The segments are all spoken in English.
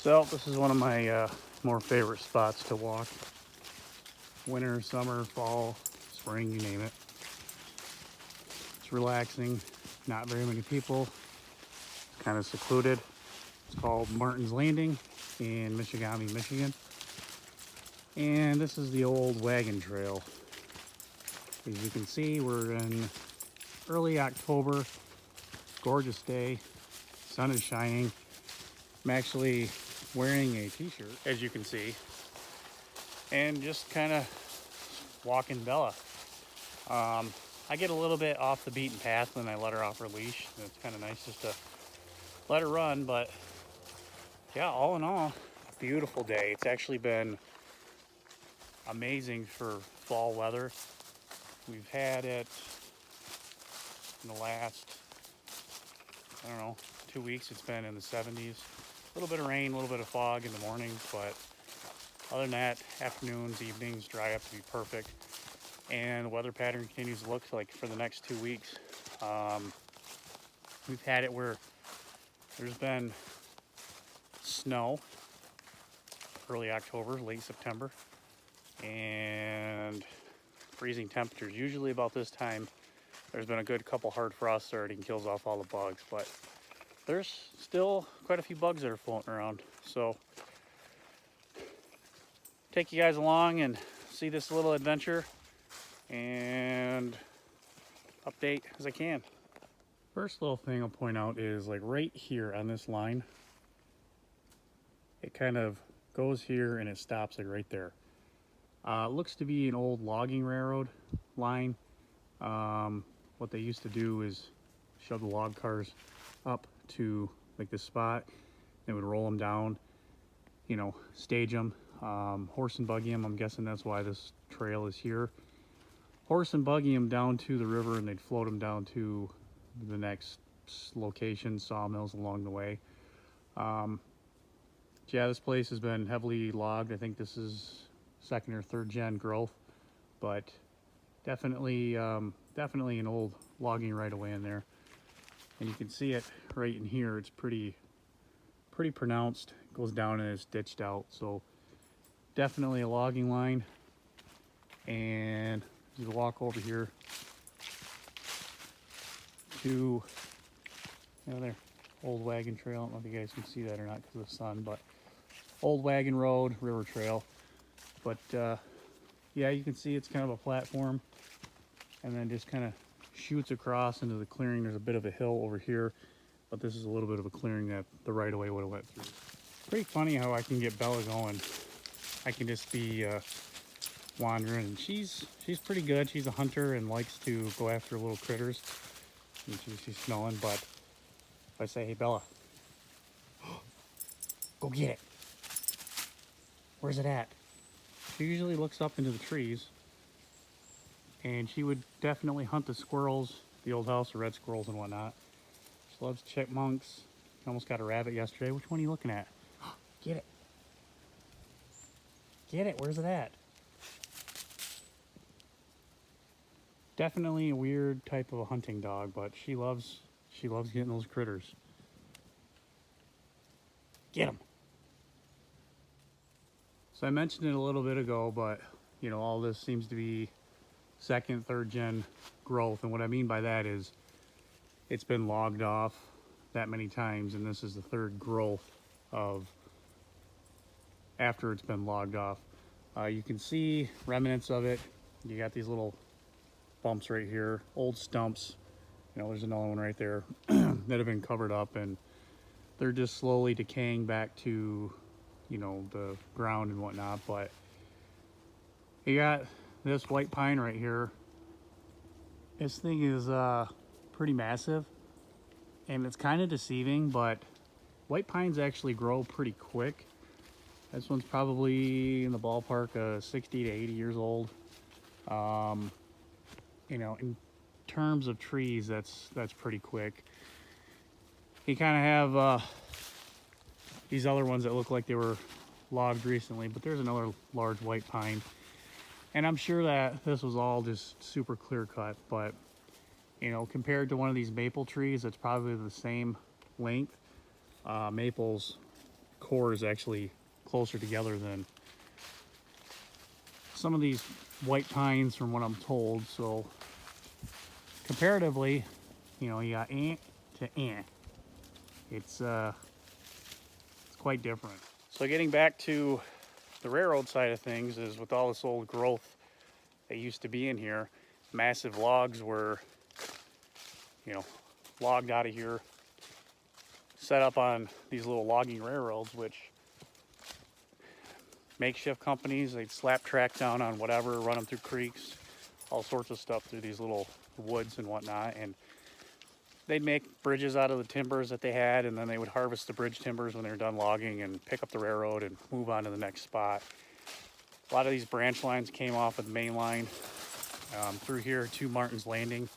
So this is one of my more favorite spots to walk. Winter, summer, fall, spring, you name it. It's relaxing, not very many people, it's kind of secluded. It's called Martin's Landing in Michigamme, Michigan. And this is the old wagon trail. As you can see, we're in early October, gorgeous day, sun is shining. I'm actually wearing a t-shirt, as you can see, and just kind of walking Bella. I get a little bit off the beaten path when I let her off her leash, and it's kind of nice just to let her run. But yeah, all in all, beautiful day. It's actually been amazing for fall weather. We've had it in the last, I don't know, 2 weeks. It's been in the 70s. A little bit of rain, a little bit of fog in the mornings, but other than that, afternoons, evenings dry up to be perfect. And the weather pattern continues to look like for the next 2 weeks. We've had it where there's been snow early October, late September, and freezing temperatures. Usually about this time, there's been a good couple hard frosts already and kills off all the bugs, but there's still quite a few bugs that are floating around. So take you guys along and see this little adventure and update as I can. First little thing I'll point out is like right here on this line, it kind of goes here and it stops like right there. Looks to be an old logging railroad line. What they used to do is shove the log cars up to like this spot. They would roll them down, you know, stage them, horse and buggy them. I'm guessing that's why this trail is here. Horse and buggy them down to the river, and they'd float them down to the next location, sawmills along the way. Yeah, this place has been heavily logged. I think this is second or third gen growth, but definitely an old logging right away in there. And you can see it right in here. It's pretty pronounced. It goes down and it's ditched out. So definitely a logging line. And you walk over here to there, old wagon trail. I don't know if you guys can see that or not because of the sun, but old Wagon Road, river trail. But yeah, you can see it's kind of a platform, and then just kind of shoots across into the clearing. There's a bit of a hill over here, but this is a little bit of a clearing that the right of way would have went through. Pretty funny how I can get Bella going. I can just be wandering. She's pretty good. She's a hunter and likes to go after little critters. And she's smelling, but if I say, hey Bella, go get it. Where's it at? She usually looks up into the trees, and she would definitely hunt the squirrels, the old house, the red squirrels and whatnot. She loves chipmunks. She almost got a rabbit yesterday. Which one are you looking at? Get it. Get it. Where's it at? Definitely a weird type of a hunting dog, but she loves getting those critters. Get them. So I mentioned it a little bit ago, but you know, all this seems to be second, third gen growth. And what I mean by that is it's been logged off that many times, and this is the third growth of after it's been logged off. You can see remnants of it. You got these little bumps right here, old stumps. You know, there's another one right there that have been covered up, and they're just slowly decaying back to, you know, the ground and whatnot. But you got this white pine right here. This thing is pretty massive, and it's kind of deceiving, but white pines actually grow pretty quick. This one's probably in the ballpark of 60 to 80 years old. You know, in terms of trees, that's pretty quick. You kind of have these other ones that look like they were logged recently, but there's another large white pine. And I'm sure that this was all just super clear cut, but you know, compared to one of these maple trees that's probably the same length, maples core is actually closer together than some of these white pines from what I'm told. So comparatively, you know, you got to it's quite different. So getting back to the railroad side of things is with all this old growth that used to be in here, massive logs were, you know, logged out of here, set up on these little logging railroads, which makeshift companies, they'd slap track down on whatever, run them through creeks, all sorts of stuff through these little woods and whatnot, and they'd make bridges out of the timbers that they had, and then they would harvest the bridge timbers when they were done logging and pick up the railroad and move on to the next spot. A lot of these branch lines came off of the main line through here to Martin's Landing.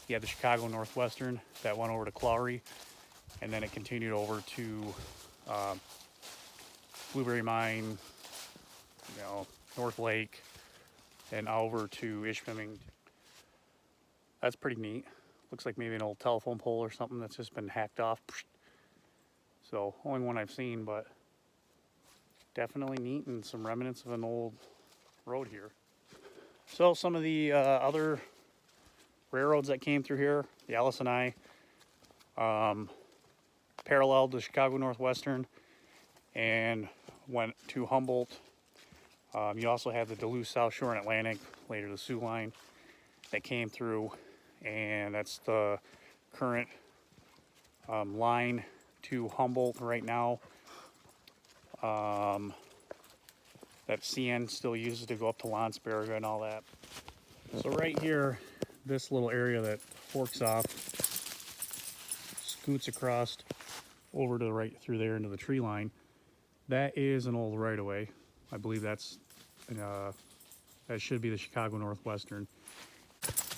You had the Chicago Northwestern that went over to Clowery, and then it continued over to Blueberry Mine, you know, North Lake, and over to Ishpeming. That's pretty neat. Looks like maybe an old telephone pole or something that's just been hacked off. So only one I've seen, but definitely neat and some remnants of an old road here. So some of the other railroads that came through here, the Ls&I, paralleled the Chicago Northwestern and went to Humboldt. You also have the Duluth South Shore and Atlantic, later the Sioux Line, that came through, and that's the current line to Humboldt right now. That C&N still uses to go up to Landsberg and all that. So right here, this little area that forks off, scoots across over to the right through there into the tree line, that is an old right-of-way. I believe that's that should be the Chicago Northwestern.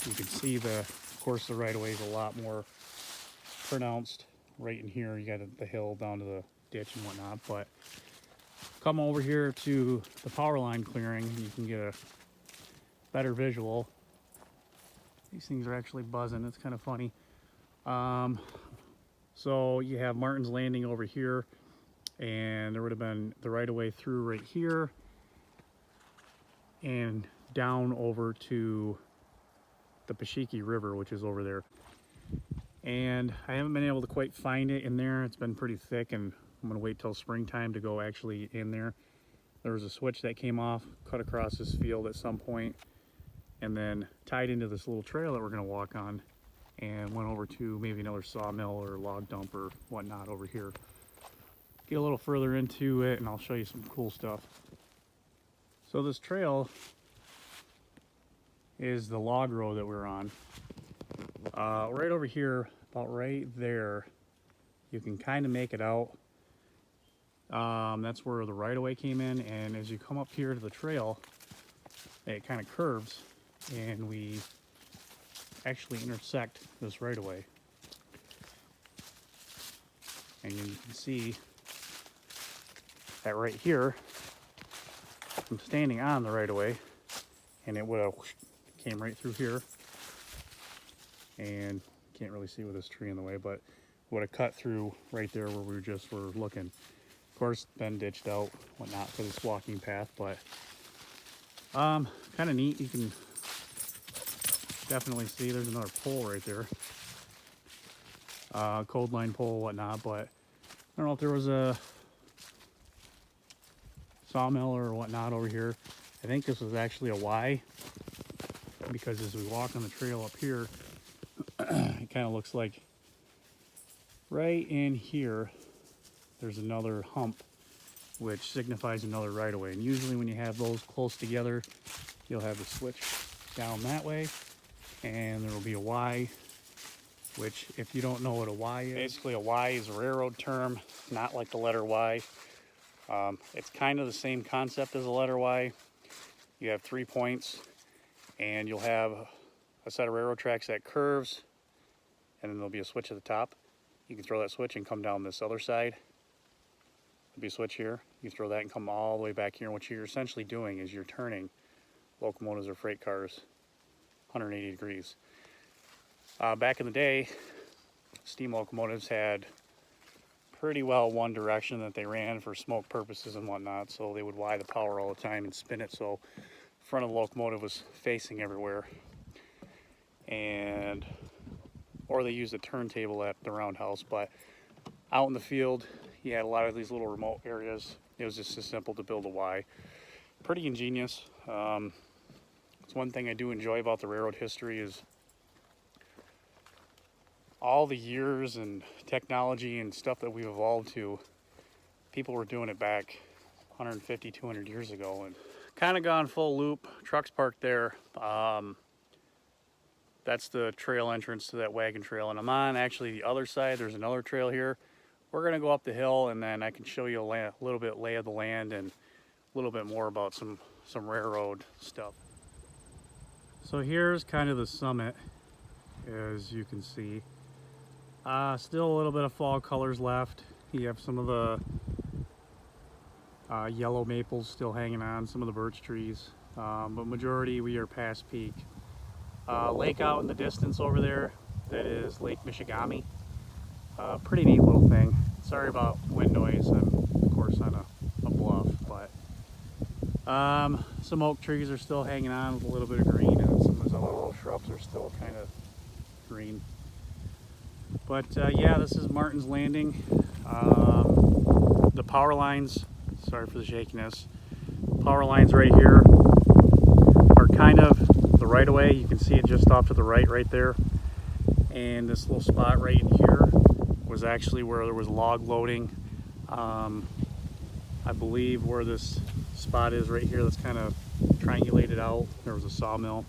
You can see of course the right-of-way is a lot more pronounced right in here. You got the hill down to the ditch and whatnot, but come over here to the power line clearing, you can get a better visual. These things are actually buzzing. It's kind of funny. So you have Martin's Landing over here, and there would have been the right-of-way through right here and down over to the Pashekee River, which is over there. And I haven't been able to quite find it in there. It's been pretty thick, and I'm gonna wait till springtime to go actually in there. There was a switch that came off, cut across this field at some point, and then tied into this little trail that we're gonna walk on, and went over to maybe another sawmill or log dump or whatnot over here. Get a little further into it and I'll show you some cool stuff. So this trail is the log road that we're on. Right over here, about right there, you can kind of make it out. That's where the right-of-way came in, and as you come up here to the trail, it kind of curves, and we actually intersect this right-of-way. And you can see that right here, I'm standing on the right-of-way, and it would have came right through here, and can't really see with this tree in the way, but would have cut through right there where we just were looking. Of course, been ditched out, whatnot, for this walking path, but kind of neat. You can definitely see there's another pole right there, code line pole, whatnot, but I don't know if there was a sawmill or whatnot over here. I think this was actually a Y, because as we walk on the trail up here, it kind of looks like right in here there's another hump, which signifies another right-of-way. And usually when you have those close together, you'll have the switch down that way, and there will be a Y, which, if you don't know what a Y is, basically a Y is a railroad term, not like the letter Y. It's kind of the same concept as a letter Y. You have 3 points, and you'll have a set of railroad tracks that curves, and then there'll be a switch at the top. You can throw that switch and come down this other side. There'll be a switch here. You throw that and come all the way back here. And what you're essentially doing is you're turning locomotives or freight cars 180 degrees. Back in the day, steam locomotives had pretty well one direction that they ran for smoke purposes and whatnot, so they would Y the power all the time and spin it so the front of the locomotive was facing everywhere. And or they used a turntable at the roundhouse, but out in the field you had a lot of these little remote areas. It was just as simple to build a Y. Pretty ingenious. It's one thing I do enjoy about the railroad history is all the years and technology and stuff that we've evolved to. People were doing it back 150, 200 years ago, and kind of gone full loop. Trucks parked there. That's the trail entrance to that wagon trail, and I'm on actually the other side. There's another trail here. We're gonna go up the hill, and then I can show you a little bit lay of the land and a little bit more about some railroad stuff. So here's kind of the summit, as you can see. Still a little bit of fall colors left. You have some of the yellow maples still hanging on, some of the birch trees, but majority we are past peak. Lake out in the distance over there, that is Lake Michigamme. Pretty neat little thing. Sorry about wind noise. I'm of course on a bluff, but some oak trees are still hanging on with a little bit of green, and some of those other little shrubs are still kind of green. But yeah, this is Martin's Landing. The power lines, sorry for the shakiness, power lines right here are kind of the right of way. You can see it just off to the right there. And this little spot right in here was actually where there was log loading. I believe where this spot is right here, that's kind of triangulated out, there was a sawmill.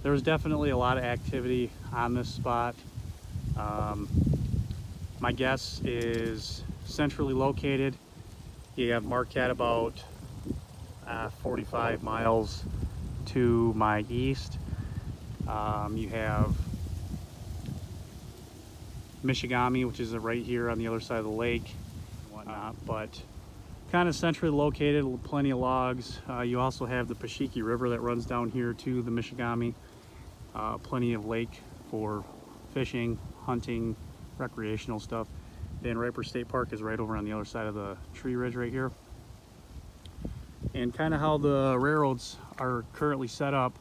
There was definitely a lot of activity on this spot. My guess is centrally located. You have Marquette about 45 miles to my east. You have Michigamme, which is right here on the other side of the lake and whatnot, but kind of centrally located, plenty of logs. You also have the Pashekee River that runs down here to the Michigamme. Plenty of lake for fishing, hunting, recreational stuff. Van Riper State Park is right over on the other side of the tree ridge right here. And kind of how the railroads are currently set up,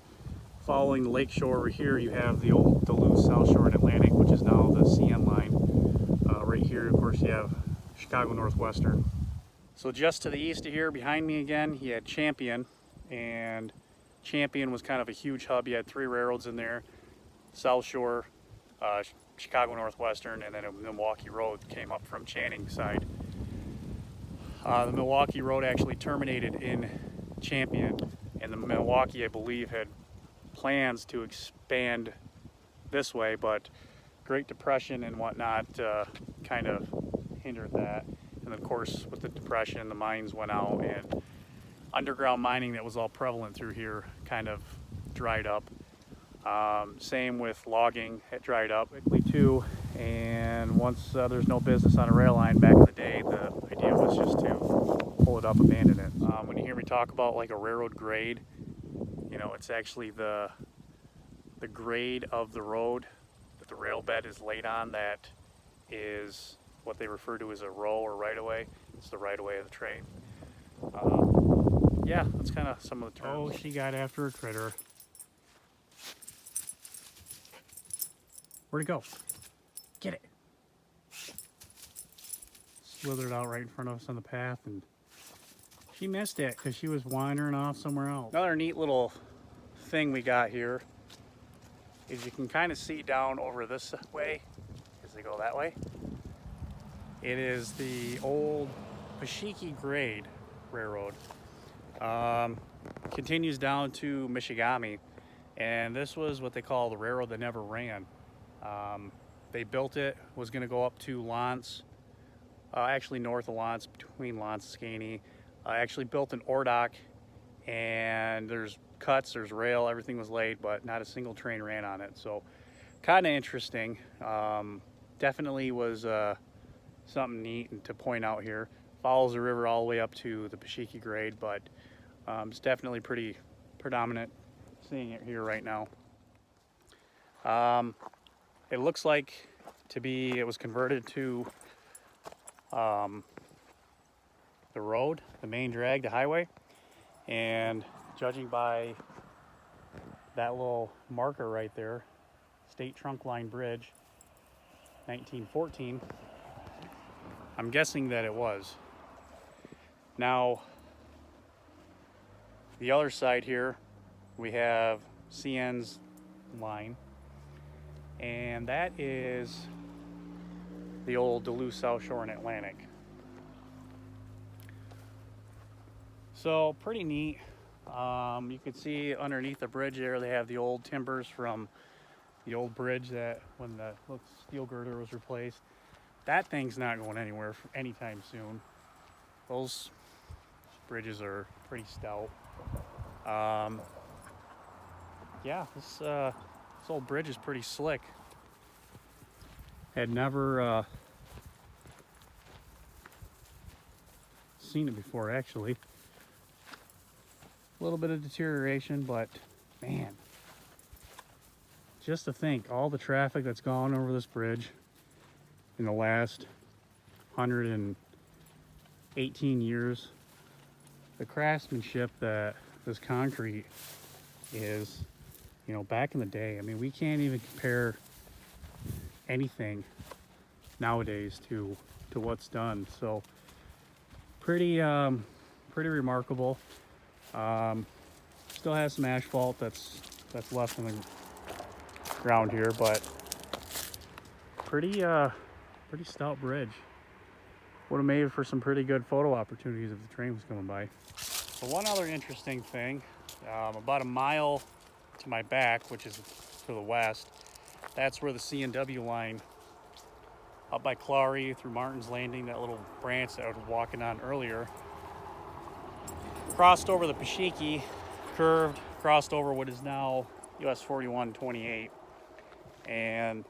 following the lake shore over here, you have the old Duluth South Shore and Atlantic, which is now the CN line. Right here, of course, you have Chicago Northwestern. So just to the east of here, behind me again, you had Champion, and Champion was kind of a huge hub. You had 3 railroads in there: South Shore, Chicago Northwestern, and then a Milwaukee Road came up from Channing side. The Milwaukee Road actually terminated in Champion, and the Milwaukee, I believe, had plans to expand this way, but Great Depression and whatnot kind of hindered that. And of course, with the Depression, the mines went out, and underground mining that was all prevalent through here kind of dried up. Same with logging, it dried up quickly too. And once there's no business on a rail line back in the day, the idea was just to pull it up, abandon it. When you hear me talk about like a railroad grade, you know, it's actually the grade of the road that the rail bed is laid on that is what they refer to as a row or right-of-way. It's the right-of-way of the train. Yeah, that's kind of some of the terms. Oh, she got after a critter. Where'd it go? Get it. Slithered out right in front of us on the path, and she missed it because she was wandering off somewhere else. Another neat little thing we got here is you can kind of see down over this way as they go that way. It is the old Pashekee Grade Railroad. Continues down to Michigamme, and this was what they call the railroad that never ran. They built it, was going to go up to Lance, actually north of Lance, between Lance and Skaney. Actually built an ore dock, and there's cuts, there's rail, everything was laid, but not a single train ran on it. So kind of interesting. Definitely was something neat to point out here. Follows the river all the way up to the Pashekee Grade, but it's definitely pretty predominant seeing it here right now. It looks like it was converted to the road, the main drag, the highway. And judging by that little marker right there, State Trunk Line Bridge, 1914, I'm guessing that it was. Now, the other side here, we have CN's line, and that is the old Duluth South Shore and Atlantic. So pretty neat. You can see underneath the bridge there, they have the old timbers from the old bridge that when the steel girder was replaced. That thing's not going anywhere anytime soon. Those bridges are pretty stout. Yeah, this old bridge is pretty slick. Had never seen it before, actually. A little bit of deterioration, but man, just to think all the traffic that's gone over this bridge in the last 118 years, the craftsmanship that this concrete is, you know, back in the day, I mean, we can't even compare anything nowadays to what's done. So pretty remarkable. Still has some asphalt that's left in the ground here, but pretty stout bridge. Would have made for some pretty good photo opportunities if the train was coming by. So one other interesting thing, about a mile to my back, which is to the west, that's where the C&NW line up by Clowery through Martin's Landing, that little branch that I was walking on earlier, crossed over the Pashekee, curved, crossed over what is now US 4128, and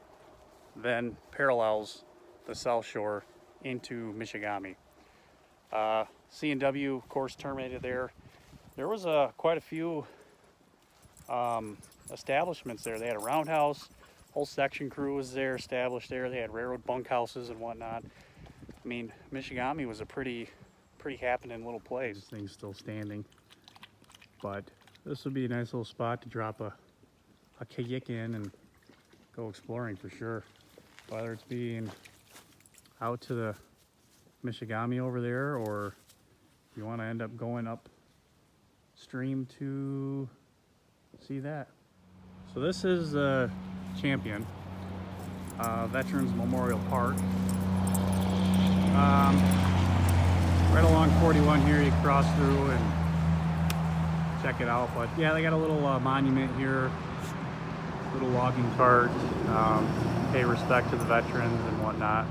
then parallels the South Shore into Michigamme. C&W, of course, terminated there. There was quite a few establishments there. They had a roundhouse, whole section crew was there, established there. They had railroad bunkhouses and whatnot. I mean, Michigamme was a pretty happening little place. This thing's still standing, but this would be a nice little spot to drop a kayak in and go exploring for sure. Whether it's being out to the Michigamme over there, or you want to end up going upstream to see that. So this is Champion Veterans Memorial Park. Right along 41 here, you cross through and check it out. But yeah, they got a little monument here, little logging cart, pay respect to the veterans and whatnot.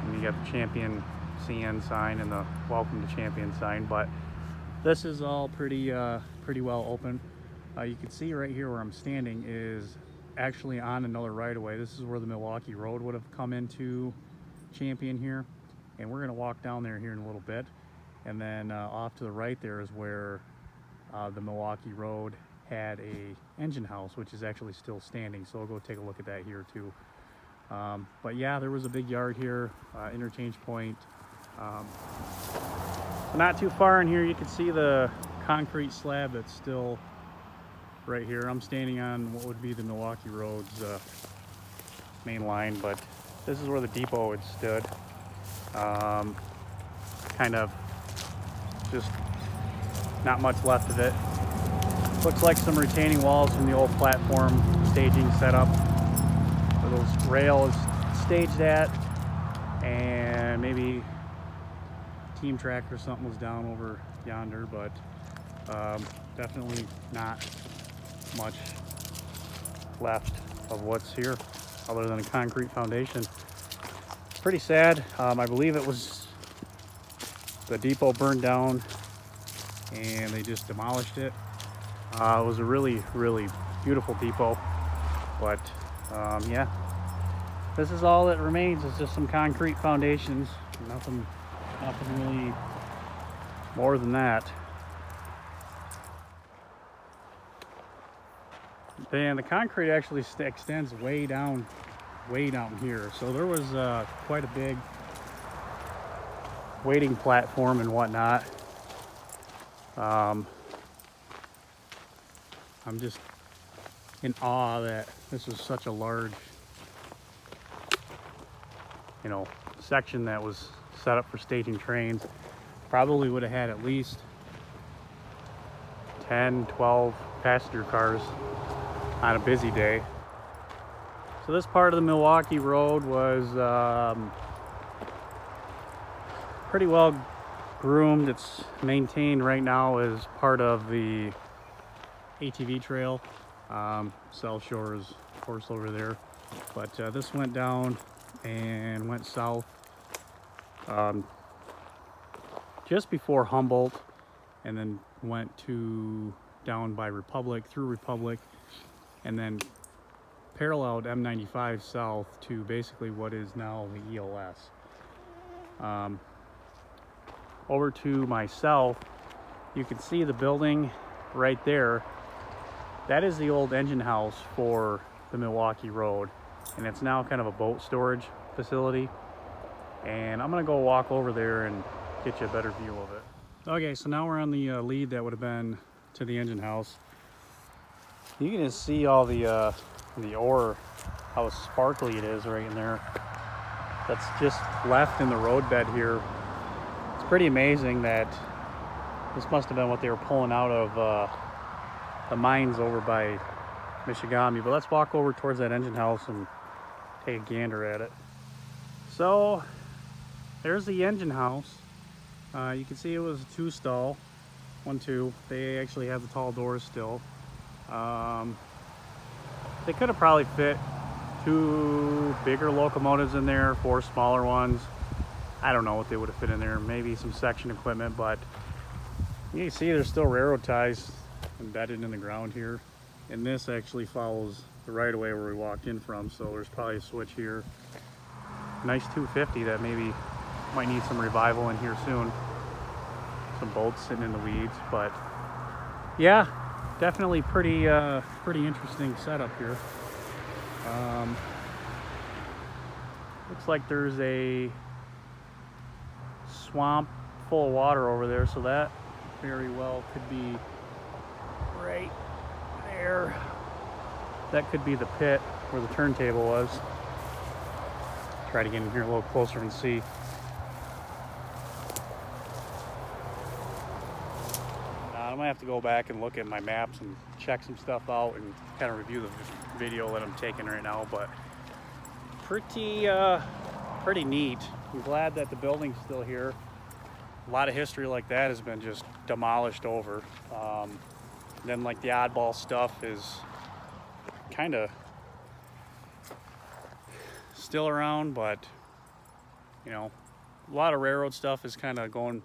And you got the Champion CN sign and the Welcome to Champion sign. But this is all pretty well open. You can see right here where I'm standing is actually on another right-of-way. This is where the Milwaukee Road would have come into Champion here. And we're going to walk down there here in a little bit. And then off to the right there is where the Milwaukee Road had a engine house, which is actually still standing. So we'll go take a look at that here too. But yeah, there was a big yard here, interchange point. So not too far in here, you can see the concrete slab that's still right here. I'm standing on what would be the Milwaukee Road's main line, but this is where the depot had stood. Kind of just not much left of it. Looks like some retaining walls from the old platform staging setup where those rails staged at, and maybe team track or something was down over yonder, but definitely not much left of what's here other than a concrete foundation. Pretty sad. I believe it was the depot burned down and they just demolished it. It was a really beautiful depot, but yeah, this is all that remains. It's just some concrete foundations, nothing really more than that. And the concrete actually extends way down here. So there was quite a big waiting platform and whatnot. I'm just in awe that this is such a large, you know, section that was set up for staging trains. Probably would have had at least 10, 12 passenger cars on a busy day. So this part of the Milwaukee Road was pretty well groomed. It's maintained right now as part of the ATV trail. South Shore is of course over there, but this went down and went south just before Humboldt, and then went to down by Republic, through Republic, and then paralleled M95 south to basically what is now the ELS. Over to my south, you can see the building right there. That is the old engine house for the Milwaukee Road, and it's now kind of a boat storage facility. And I'm gonna go walk over there and get you a better view of it. Okay, so now we're on the lead that would have been to the engine house. You can just see all the ore, how sparkly it is right in there. That's just left in the roadbed here. It's pretty amazing that this must have been what they were pulling out of the mines over by Michigamme. But let's walk over towards that engine house and take a gander at it. So there's the engine house. You can see it was a 2-stall, 1-2. They actually have the tall doors still. They could have probably fit 2 bigger locomotives in there, 4 smaller ones. I don't know what they would have fit in there. Maybe some section equipment, but you can see there's still railroad ties embedded in the ground here. And this actually follows the right of way where we walked in from, so there's probably a switch here. Nice 250 that maybe might need some revival in here soon. Some bolts sitting in the weeds, but yeah, definitely pretty interesting setup here. Looks like there's a swamp full of water over there, so that very well could be right there. That could be the pit where the turntable was. Try to get in here a little closer and see. I'm gonna have to go back and look at my maps and check some stuff out and kind of review the video that I'm taking right now, but pretty neat. I'm glad that the building's still here. A lot of history like that has been just demolished over. Then like the oddball stuff is kind of still around, but you know, a lot of railroad stuff is kind of going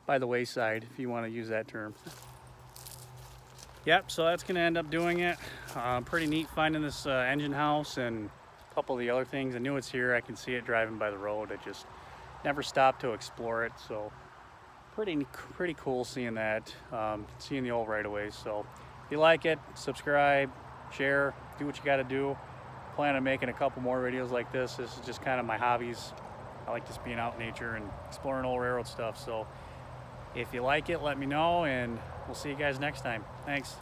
by the wayside, if you want to use that term. Yep, so that's going to end up doing it. Pretty neat finding this engine house and a couple of the other things. I knew it's here. I can see it driving by the road. I just never stopped to explore it. So pretty cool seeing that, seeing the old right-of-ways. So if you like it, subscribe, share, do what you got to do. Plan on making a couple more videos like this. This is just kind of my hobbies. I like just being out in nature and exploring old railroad stuff. So if you like it, let me know, and we'll see you guys next time. Thanks.